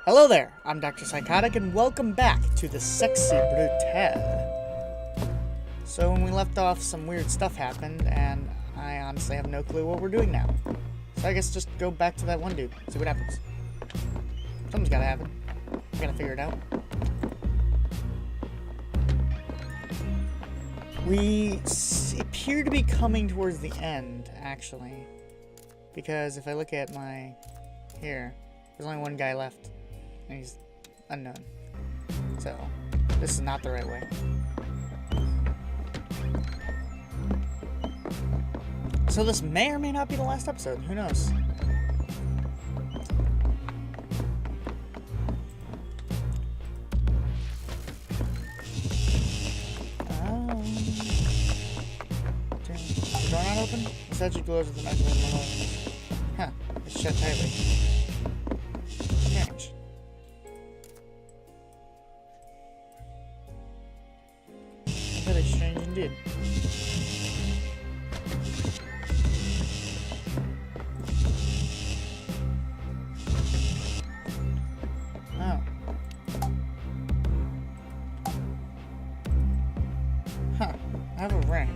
Hello there, I'm DrPsychotic, and welcome back to the sexy Brutale. So when we left off, some weird stuff happened, and I honestly have no clue what we're doing now. So I guess just go back to that one dude, see what happens. Something's gotta happen. I gotta figure it out. We appear to be coming towards the end, actually. Because if I look at my... here, there's only one guy left. And he's unknown. So, this is not the right way. So this may or may not be the last episode. Who knows? Is the door not open? The statue glows with the knife in the hole. Huh. It's shut tightly. Strange. Very strange indeed. Oh. Huh. I have a ring.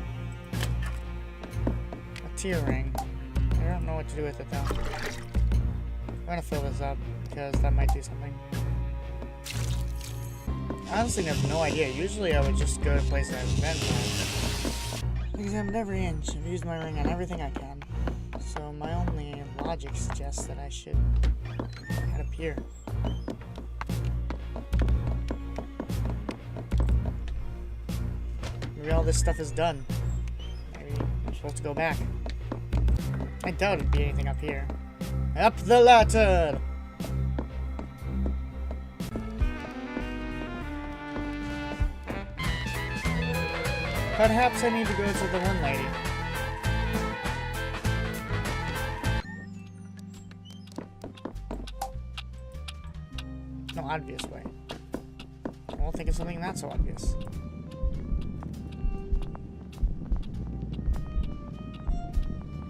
A tear ring. I don't know what to do with it though. I'm gonna fill this up because that might do something. I honestly have no idea. Usually I would just go to places I've been. I've examined every inch and used my ring on everything I can. So my only logic suggests that I should head up here. Maybe all this stuff is done. Maybe I'm supposed to go back. I doubt it'd be anything up here. Up the ladder! Perhaps I need to go to the one lady. No obvious way. I'll think of something not so obvious.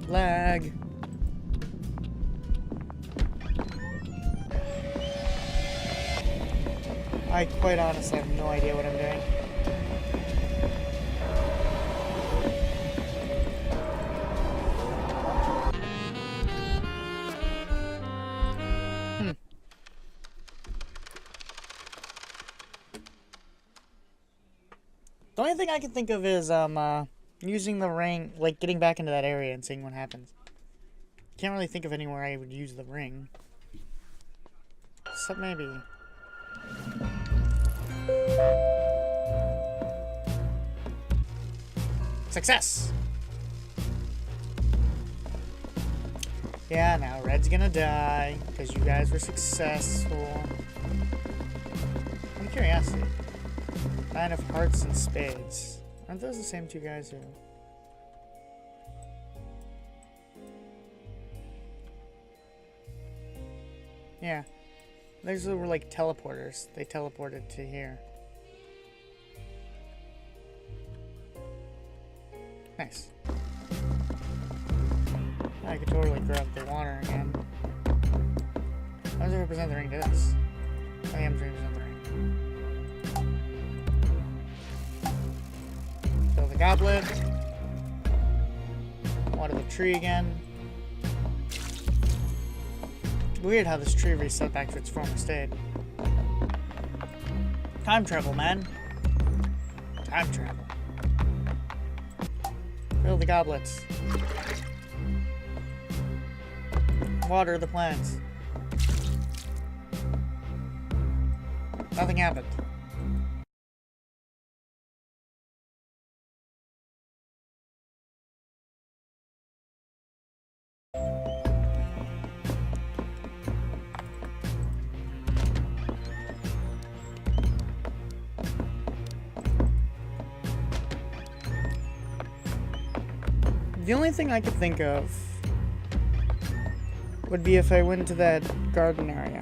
Lag. I quite honestly have no idea what I'm doing. The only thing I can think of is using the ring, like getting back into that area and seeing what happens. Can't really think of anywhere I would use the ring. So maybe. Success! Yeah, now Red's gonna die because you guys were successful. I'm curiosity. 9 of hearts and spades. Aren't those the same two guys who... Yeah. Those were like teleporters. They teleported to here. Nice. I could totally grab the water again. How does it represent the ring to this? I am to represent the ring. Fill the goblet. Water the tree again. Weird how this tree reset back to its former state. Time travel, man. Time travel. Fill the goblets. Water the plants. Nothing happened. The only thing I could think of would be if I went to that garden area.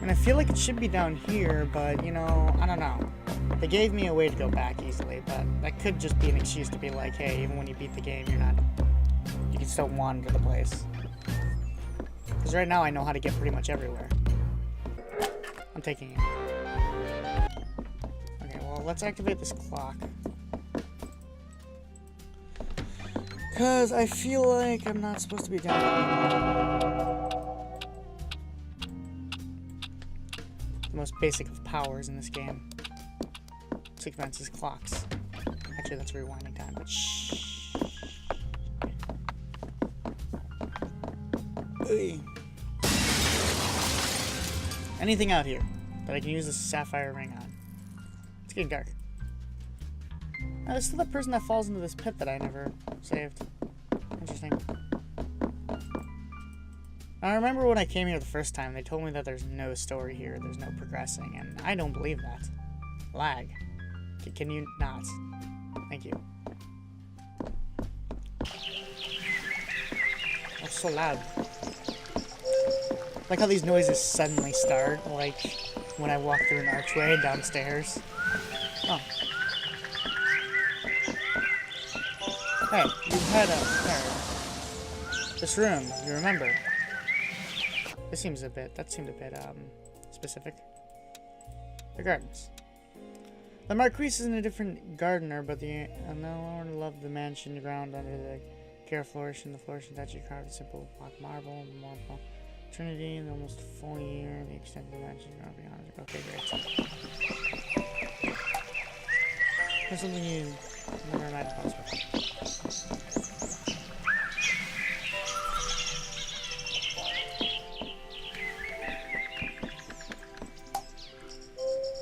And I feel like it should be down here, but, you know, I don't know. They gave me a way to go back easily, but that could just be an excuse to be like, hey, even when you beat the game, you can still wander the place. Because right now I know how to get pretty much everywhere. I'm taking it. Okay, well, let's activate this clock. Because I feel like I'm not supposed to be down here. The most basic of powers in this game. Sequences clocks. Actually, that's rewinding time, but shh. Hey. Anything out here that I can use this sapphire ring on? It's getting dark. Oh, there's still that person that falls into this pit that I never saved. Interesting. I remember when I came here the first time, they told me that there's no story here, there's no progressing, and I don't believe that. Lag. Can you not? Thank you. Oh, so loud. Like how these noises suddenly start, like when I walk through an archway downstairs. Oh. Hey, you had this room, you remember? That seemed a bit, specific. The gardens. The Marquise isn't a different gardener, but the Lord loved the mansion ground under the care flourish, and the flourish and duchy carved simple block marble, marble. Trinity, the almost full year, the extent of the mansion ground beyond. Okay, great. There's something you never imagined possible.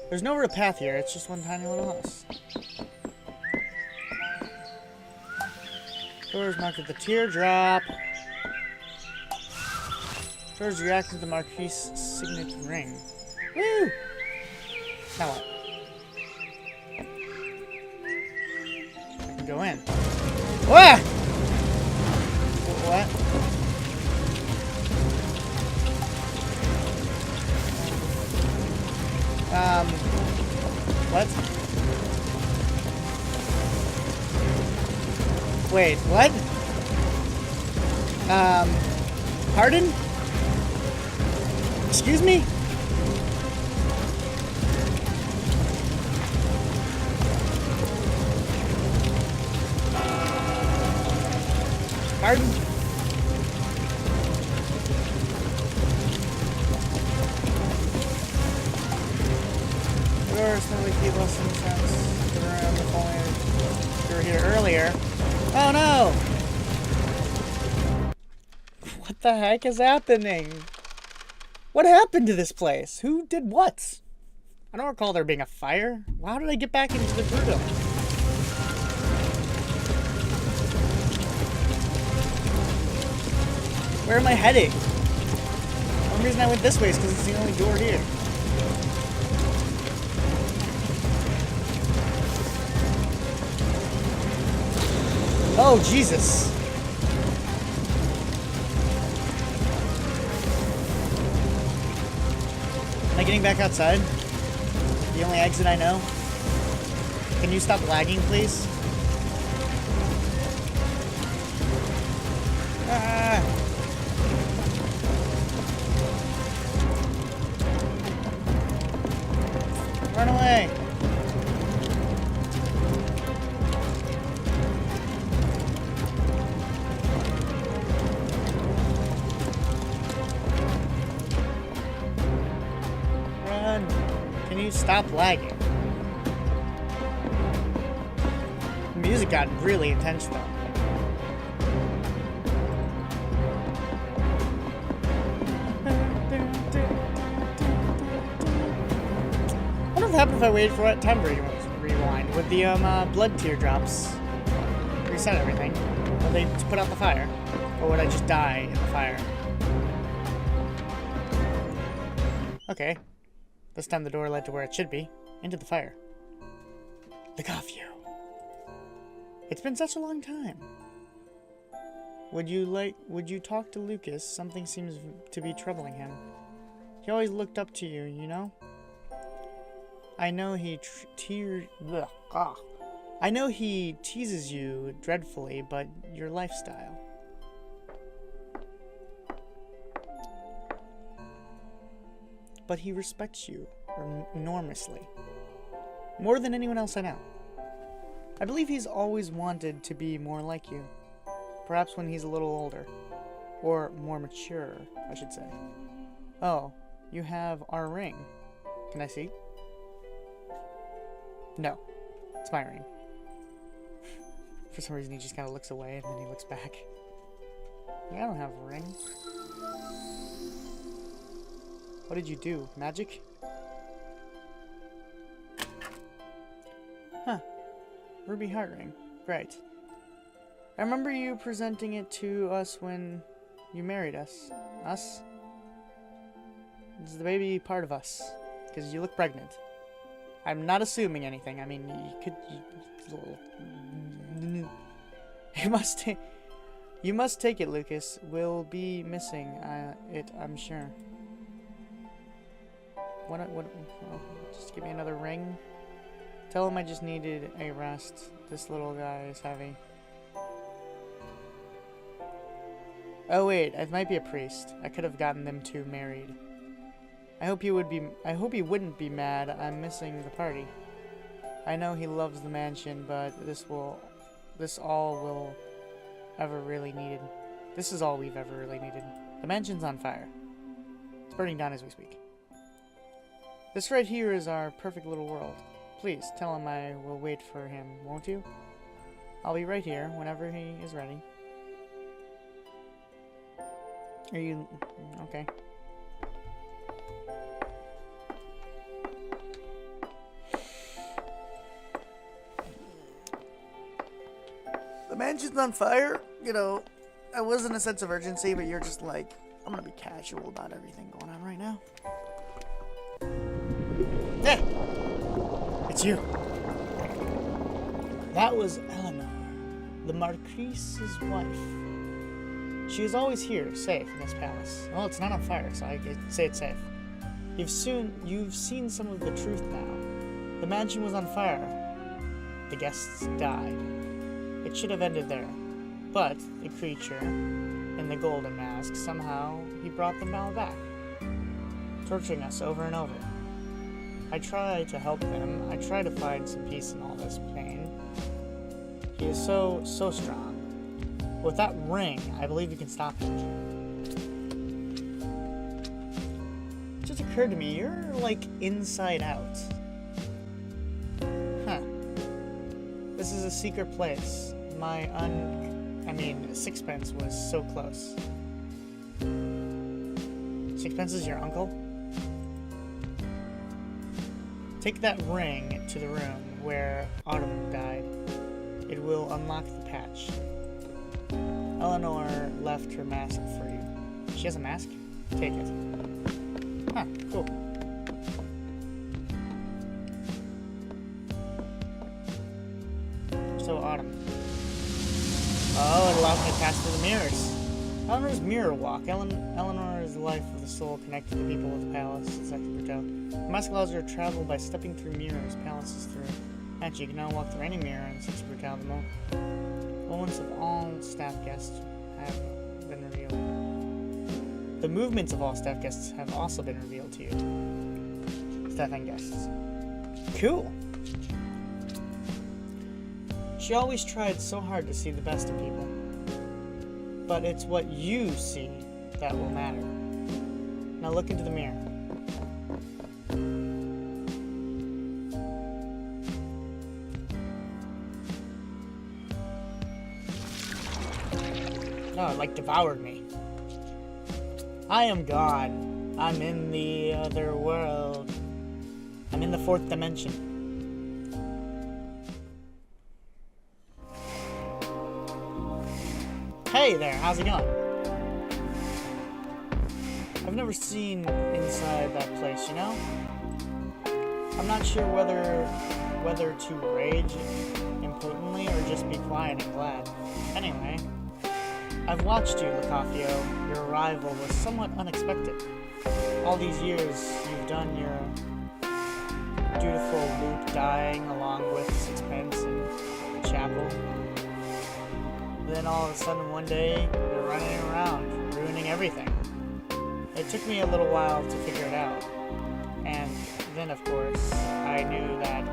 There's no real path here, it's just one tiny little house. Doors marked with the teardrop. Doors reacted to the Marquis' signet ring. Woo! Now what? I can go in. What? What? What? Wait, what? Pardon? Excuse me? Pardon? Doors slowly keep us in sense. Around the foliage. You were here earlier. Oh no! What the heck is happening? What happened to this place? Who did what? I don't recall there being a fire. How did I get back into the Brutale? Where am I heading? The only reason I went this way is because it's the only door here. Oh, Jesus. Am I getting back outside? The only exit I know? Can you stop lagging, please? Ah! Run away! Run! Can you stop lagging? The music got really intense though. What would happen if I waited for that time to rewind? Would the blood teardrops reset everything? Would they put out the fire? Or would I just die in the fire? Okay. This time the door led to where it should be. Into the fire. Look off you. It's been such a long time. Would you talk to Lucas? Something seems to be troubling him. He always looked up to you, you know? I know he teases you dreadfully, but your lifestyle. but he respects you enormously. More than anyone else I know. I believe he's always wanted to be more like you. Perhaps when he's a little older. Or more mature, I should say. Oh, you have our ring. Can I see? No. It's my ring. For some reason he just kind of looks away and then he looks back. I don't have a ring. What did you do? Magic? Huh. Ruby heart ring. Great. I remember you presenting it to us when you married us. Us? Is the baby part of us? Because you look pregnant. I'm not assuming anything. I mean, you must take it, Lucas. We'll be missing it, I'm sure. Oh, just give me another ring. Tell him I just needed a rest. This little guy is heavy. Oh wait, it might be a priest. I could have gotten them two married. I hope he wouldn't be mad. I'm missing the party. I know he loves the mansion, but this is all we've ever really needed. The mansion's on fire. It's burning down as we speak. This right here is our perfect little world. Please, tell him I will wait for him, won't you? I'll be right here whenever he is ready. Are you... okay. The mansion's on fire? You know, I was in a sense of urgency, but you're just like, I'm gonna be casual about everything going on right now. Hey! It's you. That was Eleanor, the Marquise's wife. She is always here, safe in this palace. Well, it's not on fire, so I can say it's safe. You've seen some of the truth now. The mansion was on fire. The guests died. It should have ended there. But the creature in the golden mask, somehow he brought them all back, torturing us over and over. I try to help him. I try to find some peace in all this pain. He is so strong. With that ring, I believe you can stop it. It just occurred to me, you're like inside out. Huh. This is a secret place. Sixpence was so close. Sixpence is your uncle? Take that ring to the room where Autumn died. It will unlock the patch. Eleanor left her mask for you. She has a mask? Take it. Huh, cool. So, Autumn. Oh, it allows me to pass through the mirrors. Eleanor's mirror walk. Eleanor is the life of the soul connected to people of the palace. It's like Brutale. The mask allows her to travel by stepping through mirrors. Palaces through. Actually, you can now walk through any mirror in such Brutale. The movements of all staff guests have been revealed. The movements of all staff guests have also been revealed to you. Staff and guests. Cool. She always tried so hard to see the best in people. But it's what you see that will matter. Now look into the mirror. Oh, it like devoured me. I am God. I'm in the other world. I'm in the fourth dimension. Hey there, how's it going? I've never seen inside that place, you know? I'm not sure whether to rage impotently or just be quiet and glad. Anyway, I've watched you, Lacafio. Your arrival was somewhat unexpected. All these years, you've done your dutiful loop dying along with Sixpence and Chapel. Then all of a sudden one day, you're running around, ruining everything. It took me a little while to figure it out. And then, of course, I knew that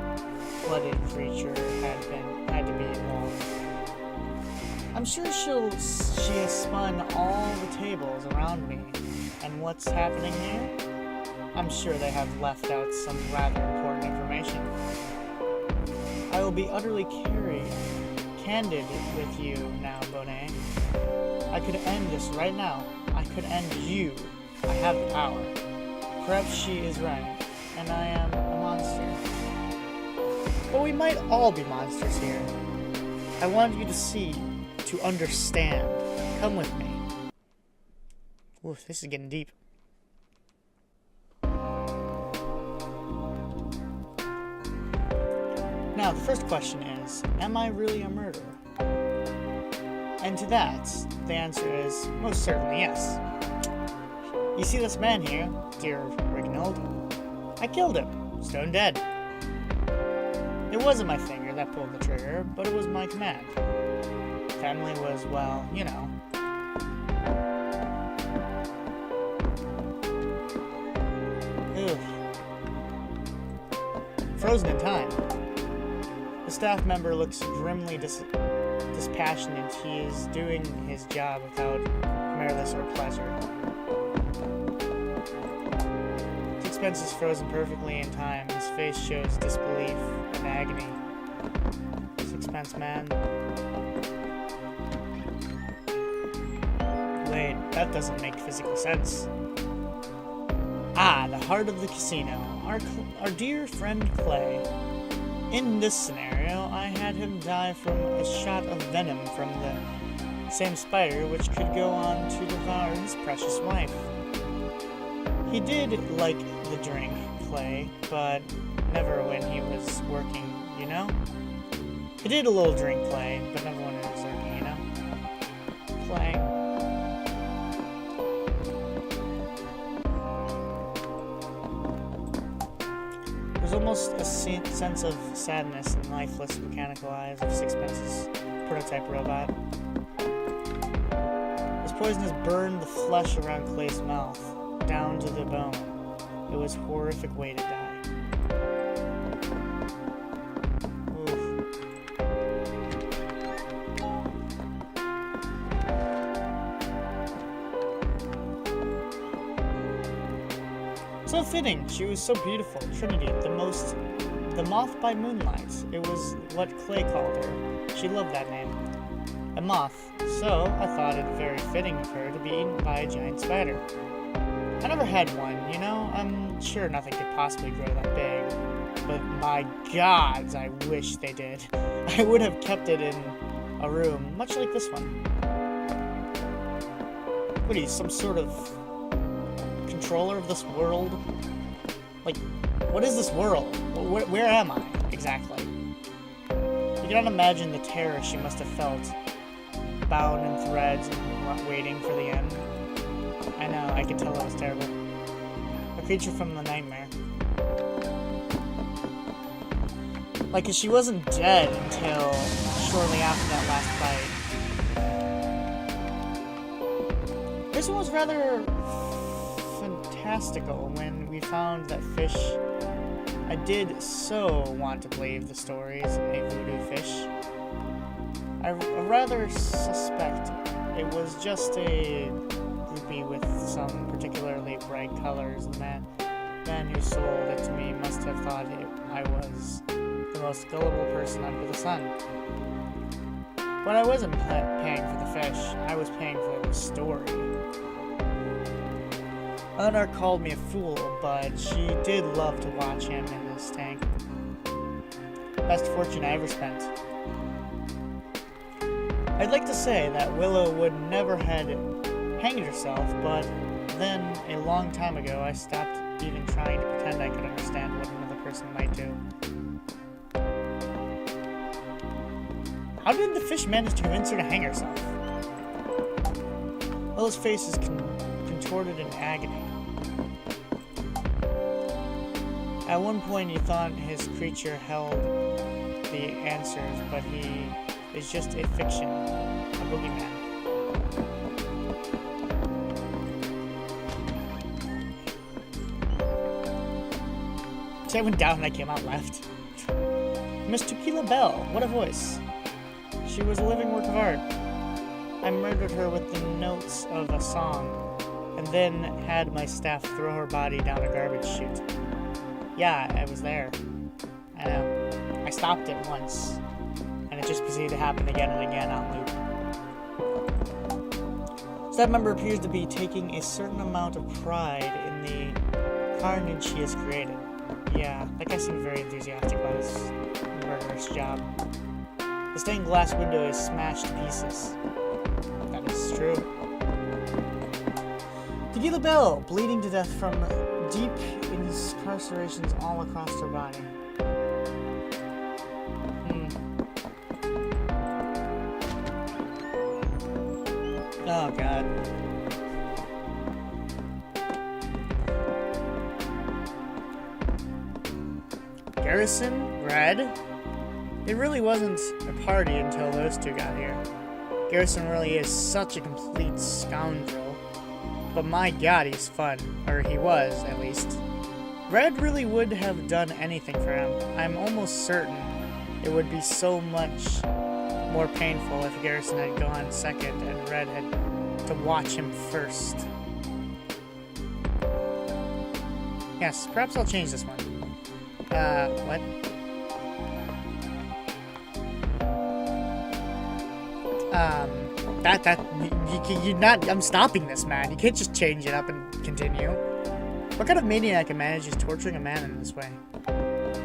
blooded creature had to be involved. I'm sure she has spun all the tables around me. And what's happening here? I'm sure they have left out some rather important information. I will be utterly candid with you now, Bonet. I could end this right now. I could end you. I have the power. Perhaps she is right, and I am a monster. But we might all be monsters here. I want you to see, to understand. Come with me. Oof, this is getting deep. Now, the first question is, am I really a murderer? And to that, the answer is most certainly yes. You see this man here, dear Reginald? I killed him, stone dead. It wasn't my finger that pulled the trigger, but it was my command. Family was, well, you know. Ugh. Frozen in time. The staff member looks grimly dispassionate. He is doing his job without malice or pleasure. Sixpence is frozen perfectly in time. His face shows disbelief and agony. Sixpence man. Wait, that doesn't make physical sense. Ah, the heart of the casino. Our dear friend Clay. In this scenario, I had him die from a shot of venom from the same spider which could go on to devour his precious wife. He did like the drink, Clay, but never when he was working, you know? He did a little drink, Clay, but never when he was working, you know? Clay. There's almost a sense of sadness in the lifeless mechanical eyes of Sixpence's prototype robot. His poison has burned the flesh around Clay's mouth, down to the bone. It was a horrific way to die. Oof. So fitting. She was so beautiful. Trinity, the moth by moonlight. It was what Clay called her. She loved that name. A moth. So I thought it very fitting of her to be eaten by a giant spider. I never had one, you know? I'm sure nothing could possibly grow that big. But my gods, I wish they did. I would have kept it in a room, much like this one. What are you, some sort of controller of this world? Like, what is this world? Where am I, exactly? You cannot imagine the terror she must have felt, bound in threads and waiting for the end. I know, I can tell it was terrible. A creature from the nightmare. Like, she wasn't dead until shortly after that last fight. This one was rather fantastical when we found that fish. I did so want to believe the stories of a voodoo fish. I rather suspect it was just a groupie with some particularly bright colors. The man who sold it to me must have thought I was the most gullible person under the sun. But I wasn't paying for the fish. I was paying for the story. Eleanor called me a fool, but she did love to watch him in his tank. Best fortune I ever spent. I'd like to say that Willow would never had hanged herself, but then a long time ago I stopped even trying to pretend I could understand what another person might do. How did the fish manage to convince her to hang herself? Willow's face is contorted in agony. At one point you thought his creature held the answers, but he is just a fiction, a boogeyman. I went down and I came out left. Miss Tequila Bell, what a voice. She was a living work of art. I murdered her with the notes of a song, and then had my staff throw her body down a garbage chute. Yeah, I was there. I know. I stopped it once, and it just proceeded to happen again and again on loop. Staff member appears to be taking a certain amount of pride in the carnage he has created. Yeah, that guy seemed very enthusiastic about his murderous job. The stained glass window is smashed to pieces. That is true. Tequila Bell, bleeding to death from deep incarcerations all across her body. Oh, God. Garrison? Red? It really wasn't a party until those two got here. Garrison really is such a complete scoundrel. But my God, he's fun. Or he was, at least. Red really would have done anything for him. I'm almost certain it would be so much more painful if Garrison had gone second and Red had to watch him first. Yes, perhaps I'll change this one. What? You're not, I'm stopping this, man. You can't just change it up and continue. What kind of maniac manages torturing a man in this way?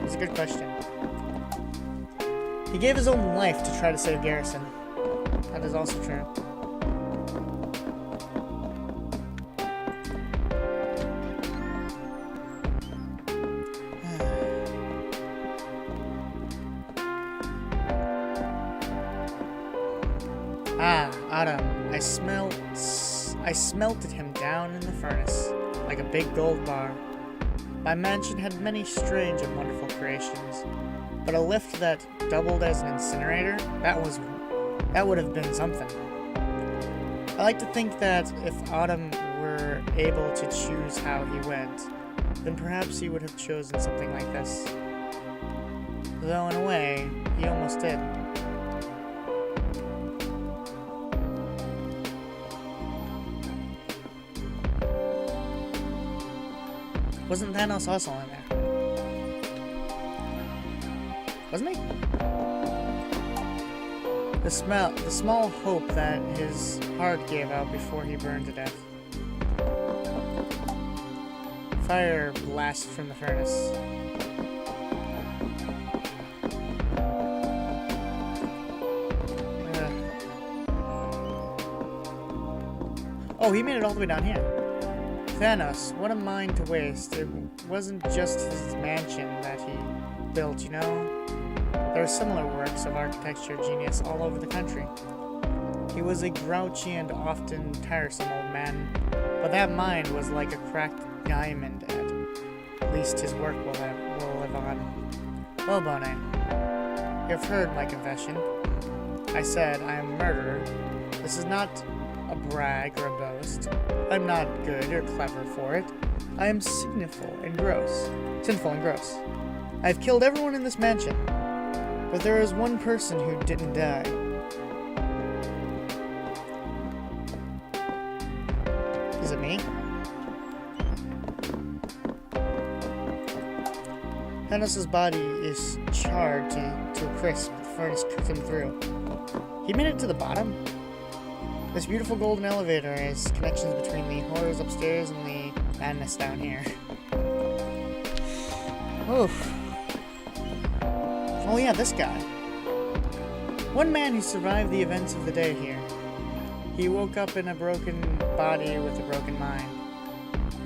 It's a good question. He gave his own life to try to save Garrison. That is also true. Autumn. I smelted him down in the furnace, like a big gold bar. My mansion had many strange and wonderful creations, but a lift that doubled as an incinerator, that would have been something. I like to think that if Autumn were able to choose how he went, then perhaps he would have chosen something like this. Though in a way, he almost did. Wasn't Thanos also in there? Wasn't he? The small hope that his heart gave out before he burned to death. Fire blasted from the furnace. Oh, he made it all the way down here. Thanos, what a mind to waste. It wasn't just his mansion that he built, you know? There are similar works of architecture genius all over the country. He was a grouchy and often tiresome old man, but that mind was like a cracked diamond. At least his work will live on. Well, Bonet, you have heard my confession. I said I am a murderer. This is not a brag or a boast. I'm not good or clever for it. I am sinful and gross. I have killed everyone in this mansion, but there is one person who didn't die. Is it me? Thanos' body is charred to a crisp. The furnace cooked him through. He made it to the bottom? This beautiful golden elevator has connections between the horrors upstairs and the madness down here. Oof. Oh yeah, this guy. One man who survived the events of the day here. He woke up in a broken body with a broken mind.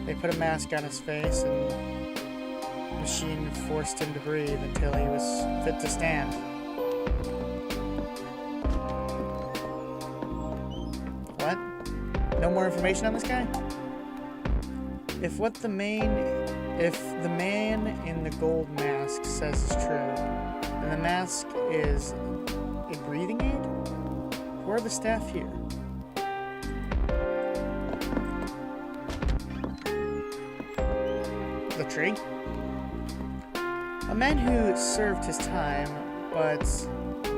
They put a mask on his face and the machine forced him to breathe until he was fit to stand. What? No more information on this guy? If the man in the gold mask says is true, then the mask is a breathing aid? Who are the staff here? The tree? A man who served his time, but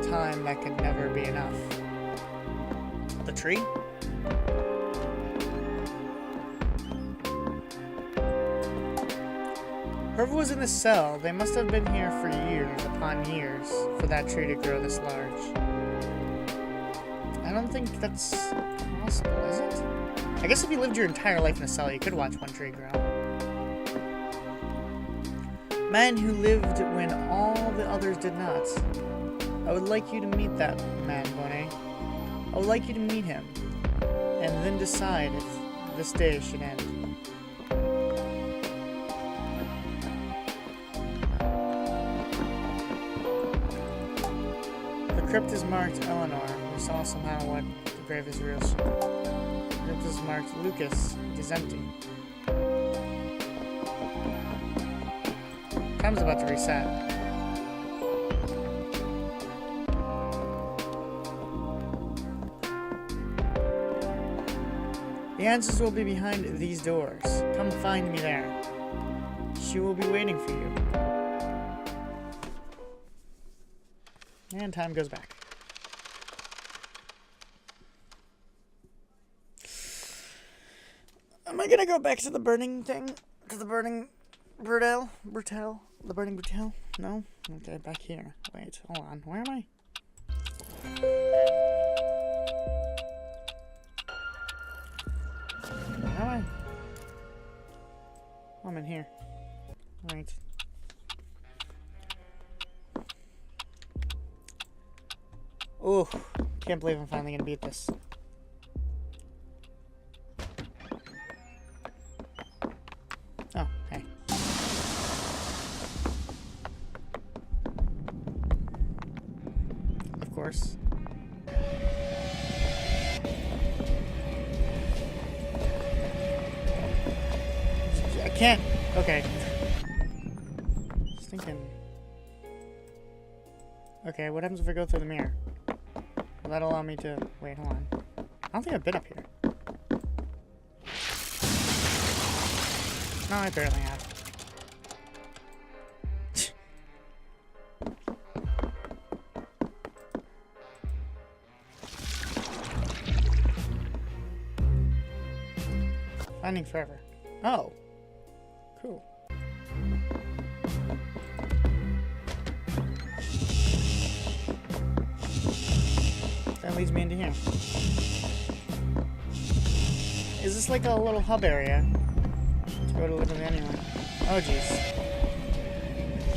time that could never be enough. The tree? Whoever was in this cell, they must have been here for years upon years for that tree to grow this large. I don't think that's possible, is it? I guess if you lived your entire life in a cell, you could watch one tree grow. Man who lived when all the others did not. I would like you to meet that man, Bonet. I would like you to meet him, and then decide if this day should end. The crypt is marked Eleanor. We saw somehow what the grave is real. The crypt is marked Lucas. It is empty. Time's about to reset. The answers will be behind these doors. Come find me there. She will be waiting for you. And time goes back. Am I gonna go back to the burning thing? To the burning Brutale? The burning Brutale? No? Okay, back here. Wait, hold on. Where am I? Where am I? Oh, I'm in here. Right. Oh, can't believe I'm finally gonna beat this. Oh, hey. Of course. I can't. Okay. Just thinking. Okay, what happens if I go through the mirror? Will that allow me to... Wait, hold on. I don't think I've been up here. No, I barely have. Finding forever. Oh. Cool. That leads me into here. Is this like a little hub area? To go to literally anywhere. Oh jeez.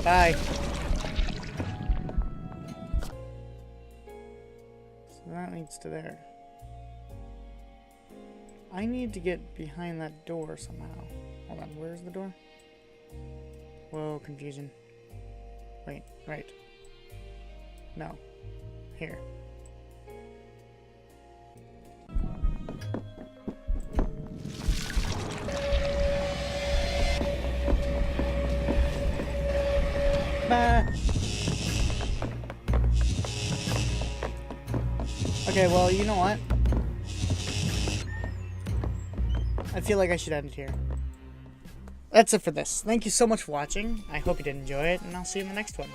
Bye. So that leads to there. I need to get behind that door somehow. Hold on, where's the door? Whoa, confusion. Wait, right. No. Here. Bah. Okay, well, you know what? I feel like I should end it here. That's it for this. Thank you so much for watching. I hope you did enjoy it, and I'll see you in the next one.